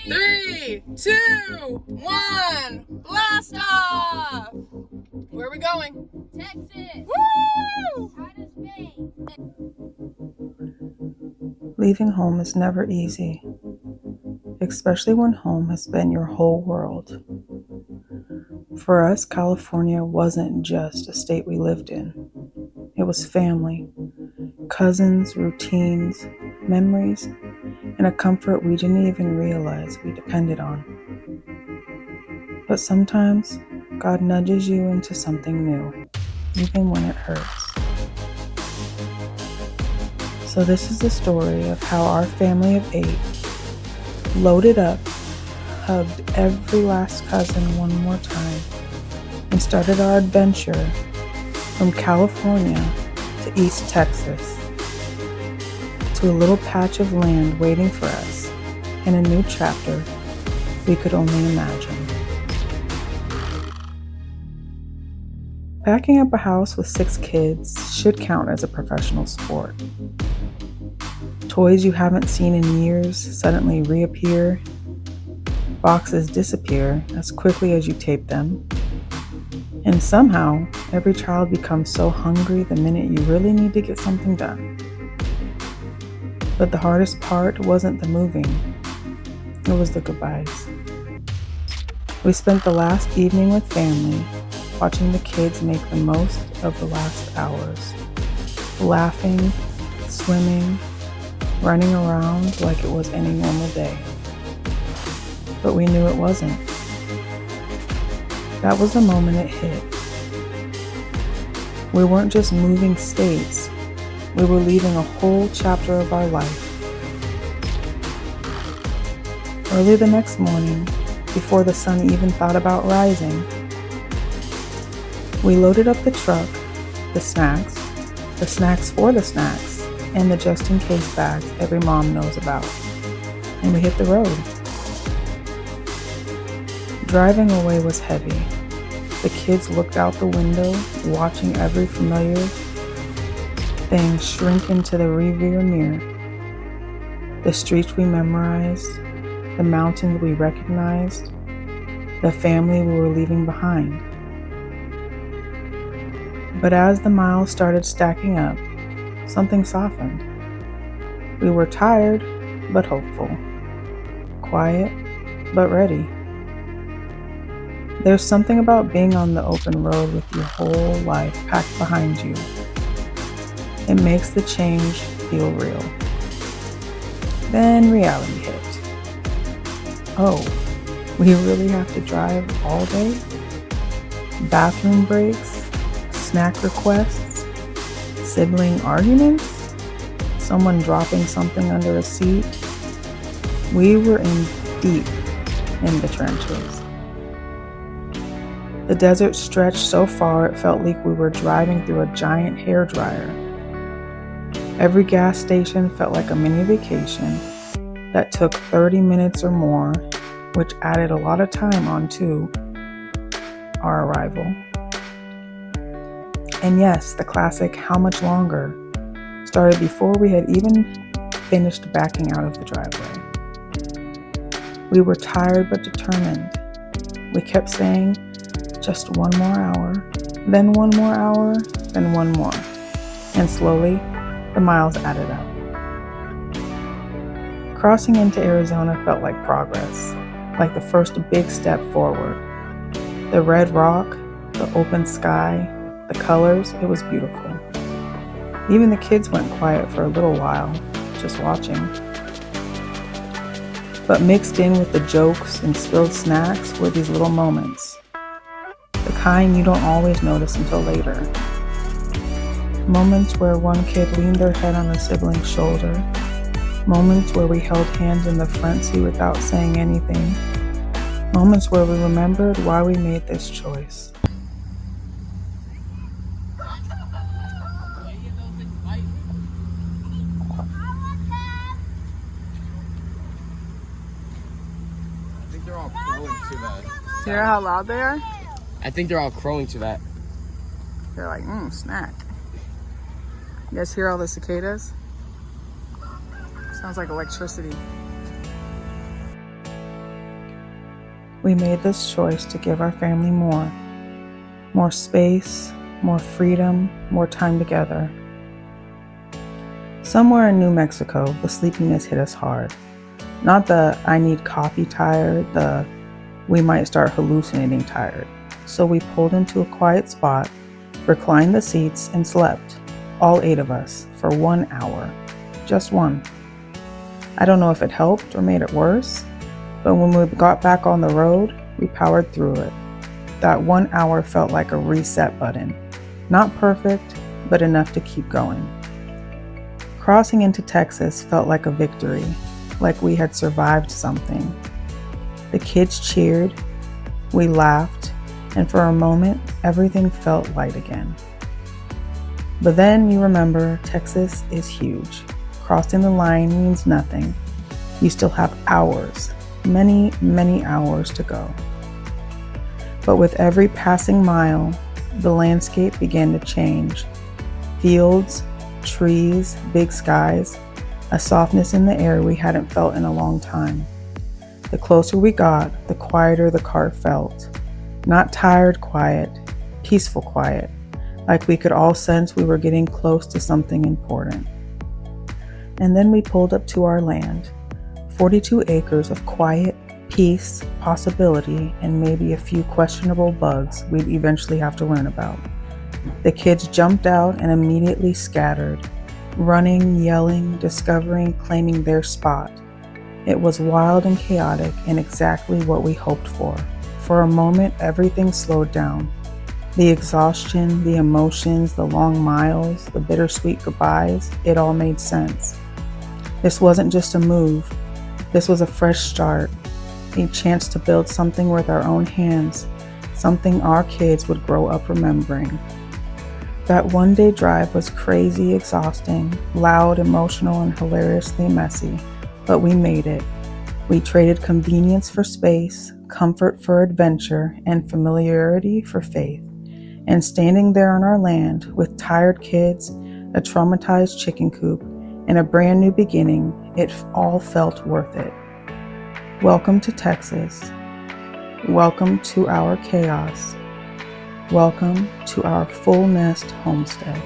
3, 2, 1, blast off! Where are we going? Texas! Woo! Outer space! Leaving home is never easy, especially when home has been your whole world. For us, California wasn't just a state we lived in. It was family, cousins, routines, memories, and a comfort we didn't even realize we depended on. But sometimes, God nudges you into something new, even when it hurts. So this is the story of how our family of 8 loaded up, hugged every last cousin one more time, and started our adventure from California to East Texas, to a little patch of land waiting for us in a new chapter we could only imagine. Packing up a house with 6 kids should count as a professional sport. Toys you haven't seen in years suddenly reappear. Boxes disappear as quickly as you tape them. And somehow, every child becomes so hungry the minute you really need to get something done. But the hardest part wasn't the moving, it was the goodbyes. We spent the last evening with family, watching the kids make the most of the last hours, laughing, swimming, running around like it was any normal day. But we knew it wasn't. That was the moment it hit. We weren't just moving states, we were leaving a whole chapter of our life. Early the next morning, before the sun even thought about rising, we loaded up the truck, the snacks for the snacks, and the just-in-case bags every mom knows about, and we hit the road. Driving away was heavy. The kids looked out the window, watching every familiar thing shrink into the rearview mirror. The streets we memorized, the mountains we recognized, the family we were leaving behind. But as the miles started stacking up, something softened. We were tired, but hopeful. Quiet, but ready. There's something about being on the open road with your whole life packed behind you. It makes the change feel real. Then reality hit. Oh, we really have to drive all day? Bathroom breaks, snack requests, sibling arguments, someone dropping something under a seat. We were deep in the trenches. The desert stretched so far it felt like we were driving through a giant hairdryer. Every gas station felt like a mini vacation that took 30 minutes or more, which added a lot of time onto our arrival. And yes, the classic "how much longer" started before we had even finished backing out of the driveway. We were tired but determined. We kept saying, just one more hour, then one more hour, then one more. And slowly, the miles added up. Crossing into Arizona felt like progress, like the first big step forward. The red rock, the open sky, the colors, it was beautiful. Even the kids went quiet for a little while, just watching. But mixed in with the jokes and spilled snacks were these little moments. The kind you don't always notice until later. Moments where one kid leaned their head on a sibling's shoulder. Moments where we held hands in the front seat without saying anything. Moments where we remembered why we made this choice. I think they're all crowing to that. Hear how loud they are? I think they're all crowing to that. They're like, snack. You guys hear all the cicadas? Sounds like electricity. We made this choice to give our family more space, more freedom, more time together. Somewhere in New Mexico, the sleepiness hit us hard. Not the I need coffee tired, the we might start hallucinating tired. So we pulled into a quiet spot, reclined the seats, and slept, all 8 of us, for 1 hour. Just one. I don't know if it helped or made it worse, but when we got back on the road, we powered through it. That 1 hour felt like a reset button. Not perfect, but enough to keep going. Crossing into Texas felt like a victory, like we had survived something. The kids cheered, we laughed, and for a moment, everything felt light again. But then you remember, Texas is huge. Crossing the line means nothing. You still have hours, many, many hours to go. But with every passing mile, the landscape began to change. Fields, trees, big skies, a softness in the air we hadn't felt in a long time. The closer we got, the quieter the car felt. Not tired quiet, peaceful quiet, like we could all sense we were getting close to something important. And then we pulled up to our land, 42 acres of quiet, peace, possibility, and maybe a few questionable bugs we'd eventually have to learn about. The kids jumped out and immediately scattered, running, yelling, discovering, claiming their spot. It was wild and chaotic and exactly what we hoped for. For a moment, everything slowed down. The exhaustion, the emotions, the long miles, the bittersweet goodbyes, it all made sense. This wasn't just a move. This was a fresh start, a chance to build something with our own hands, something our kids would grow up remembering. That one-day drive was crazy, exhausting, loud, emotional, and hilariously messy, but we made it. We traded convenience for space, comfort for adventure, and familiarity for faith. And standing there on our land with tired kids, a traumatized chicken coop, and a brand new beginning, it all felt worth it. Welcome to Texas. Welcome to our chaos. Welcome to our full nest homestead.